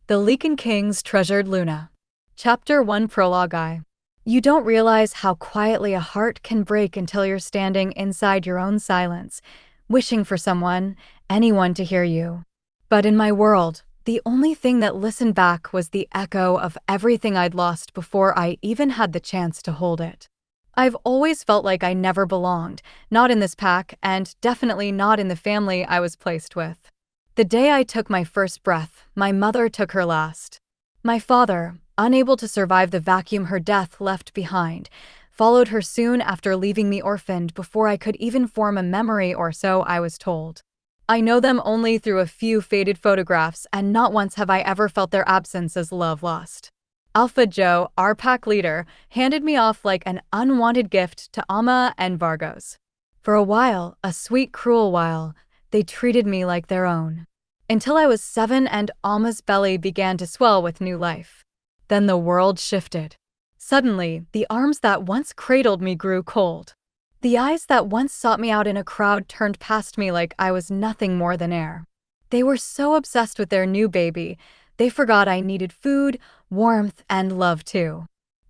The LYCAN King's Treasured Luna. Chapter 1 Prologue. You don't realize how quietly a heart can break until you're standing inside your own silence, wishing for someone, anyone to hear you. But in my world, the only thing that listened back was the echo of everything I'd lost before I even had the chance to hold it. I've always felt like I never belonged, not in this pack, and definitely not in the family I was placed with. The day I took my first breath, my mother took her last. My father, unable to survive the vacuum her death left behind, followed her soon after leaving me orphaned before I could even form a memory, or so I was told. I know them only through a few faded photographs, and not once have I ever felt their absence as love lost. Alpha Joe, our pack leader, handed me off like an unwanted gift to Amma and Vargos. For a while, a sweet, cruel while, they treated me like their own. Until I was 7 and Amma's belly began to swell with new life. Then the world shifted. Suddenly, the arms that once cradled me grew cold. The eyes that once sought me out in a crowd turned past me like I was nothing more than air. They were so obsessed with their new baby, they forgot I needed food, warmth, and love too.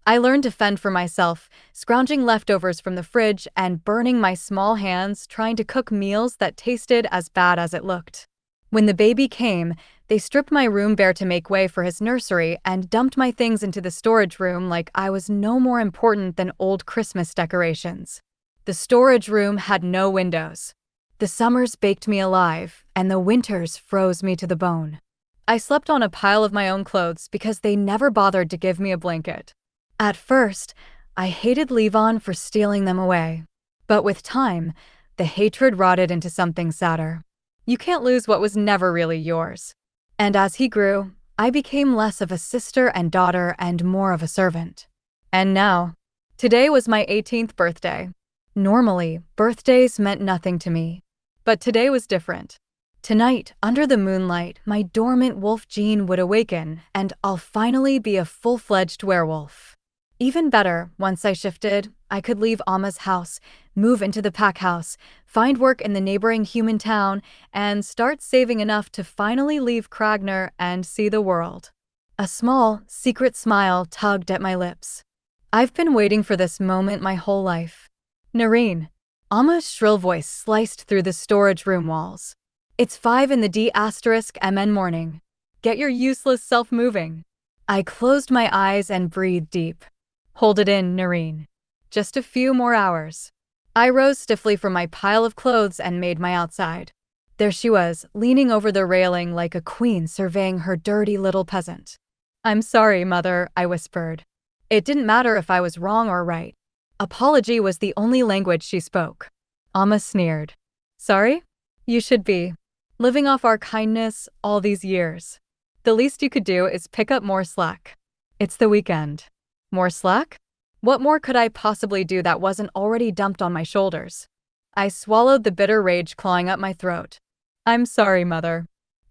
I learned to fend for myself, scrounging leftovers from the fridge and burning my small hands trying to cook meals that tasted as bad as it looked. When the baby came, they stripped my room bare to make way for his nursery and dumped my things into the storage room like I was no more important than old Christmas decorations. The storage room had no windows. The summers baked me alive, and the winters froze me to the bone. I slept on a pile of my own clothes because they never bothered to give me a blanket. At first, I hated Levon for stealing them away. But with time, the hatred rotted into something sadder. You can't lose what was never really yours. And as he grew, I became less of a sister and daughter and more of a servant. And now, today was my 18th birthday. Normally, birthdays meant nothing to me. But today was different. Tonight, under the moonlight, my dormant wolf gene would awaken, and I'll finally be a full-fledged werewolf. Even better, once I shifted, I could leave Amma's house, move into the pack house, find work in the neighboring human town, and start saving enough to finally leave Kragner and see the world. A small, secret smile tugged at my lips. I've been waiting for this moment my whole life. Narine. Amma's shrill voice sliced through the storage room walls. It's 5 in the D*MN morning. Get your useless self moving. I closed my eyes and breathed deep. Hold it in, Narine. Just a few more hours. I rose stiffly from my pile of clothes and made my outside. There she was, leaning over the railing like a queen surveying her dirty little peasant. I'm sorry, Mother, I whispered. It didn't matter if I was wrong or right. Apology was the only language she spoke. Amma sneered. Sorry? You should be. Living off our kindness all these years. The least you could do is pick up more slack. It's the weekend. More slack? What more could I possibly do that wasn't already dumped on my shoulders? I swallowed the bitter rage clawing up my throat. I'm sorry, Mother.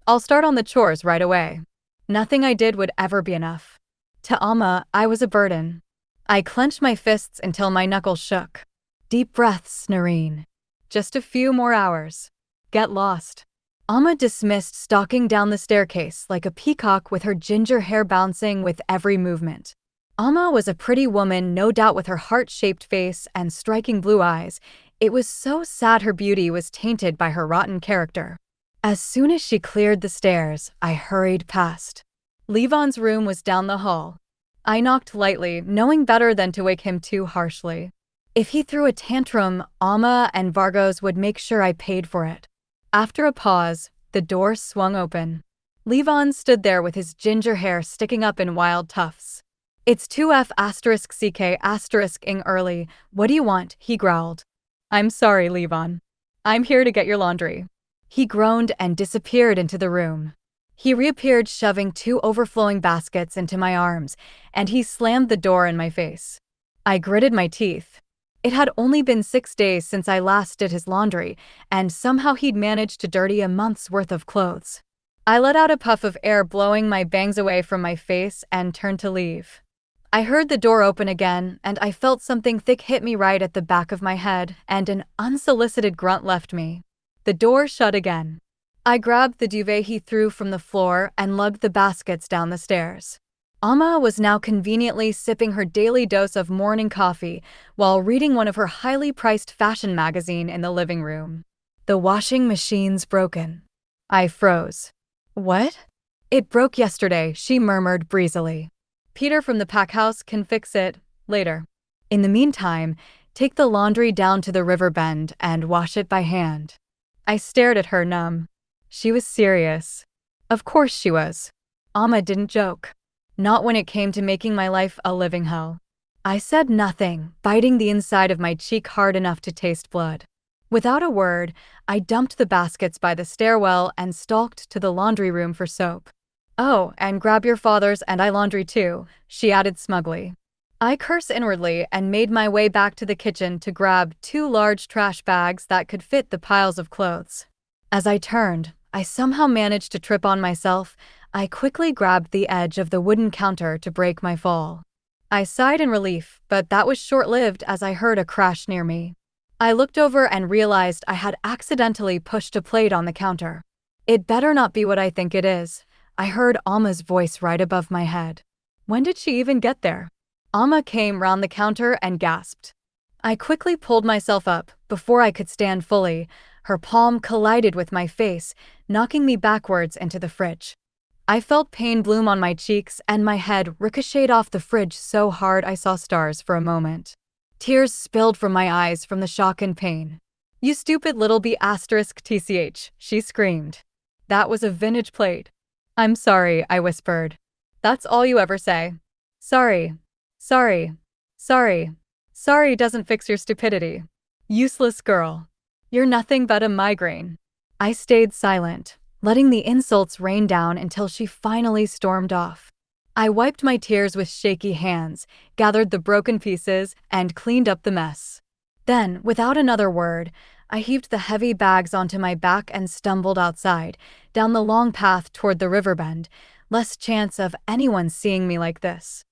I'll start on the chores right away. Nothing I did would ever be enough. To Amma, I was a burden. I clenched my fists until my knuckles shook. Deep breaths, Narine. Just a few more hours. Get lost. Amma dismissed, stalking down the staircase like a peacock with her ginger hair bouncing with every movement. Amma was a pretty woman, no doubt, with her heart-shaped face and striking blue eyes. It was so sad her beauty was tainted by her rotten character. As soon as she cleared the stairs, I hurried past. Levon's room was down the hall. I knocked lightly, knowing better than to wake him too harshly. If he threw a tantrum, Amma and Vargos would make sure I paid for it. After a pause, the door swung open. Levon stood there with his ginger hair sticking up in wild tufts. It's 2F*CK*ing early. What do you want? He growled. I'm sorry, Levon. I'm here to get your laundry. He groaned and disappeared into the room. He reappeared, shoving 2 overflowing baskets into my arms, and he slammed the door in my face. I gritted my teeth. It had only been 6 days since I last did his laundry, and somehow he'd managed to dirty a month's worth of clothes. I let out a puff of air, blowing my bangs away from my face, and turned to leave. I heard the door open again, and I felt something thick hit me right at the back of my head, and an unsolicited grunt left me. The door shut again. I grabbed the duvet he threw from the floor and lugged the baskets down the stairs. Amma was now conveniently sipping her daily dose of morning coffee while reading one of her highly priced fashion magazine in the living room. The washing machine's broken. I froze. What? It broke yesterday, she murmured breezily. Peter from the pack house can fix it later. In the meantime, take the laundry down to the river bend and wash it by hand. I stared at her numb. She was serious. Of course she was. Amma didn't joke. Not when it came to making my life a living hell. I said nothing, biting the inside of my cheek hard enough to taste blood. Without a word, I dumped the baskets by the stairwell and stalked to the laundry room for soap. Oh, and grab your father's and I laundry too, she added smugly. I cursed inwardly and made my way back to the kitchen to grab 2 large trash bags that could fit the piles of clothes. As I turned, I somehow managed to trip on myself. I quickly grabbed the edge of the wooden counter to break my fall. I sighed in relief, but that was short-lived as I heard a crash near me. I looked over and realized I had accidentally pushed a plate on the counter. It better not be what I think it is. I heard Alma's voice right above my head. When did she even get there? Alma came round the counter and gasped. I quickly pulled myself up. Before I could stand fully, her palm collided with my face, knocking me backwards into the fridge. I felt pain bloom on my cheeks and my head ricocheted off the fridge so hard I saw stars for a moment. Tears spilled from my eyes from the shock and pain. You stupid little B***TCH, she screamed. That was a vintage plate. I'm sorry, I whispered. That's all you ever say. Sorry. Sorry. Sorry. Sorry doesn't fix your stupidity. Useless girl. You're nothing but a migraine. I stayed silent, letting the insults rain down until she finally stormed off. I wiped my tears with shaky hands, gathered the broken pieces, and cleaned up the mess. Then, without another word, I heaved the heavy bags onto my back and stumbled outside, down the long path toward the riverbend, less chance of anyone seeing me like this.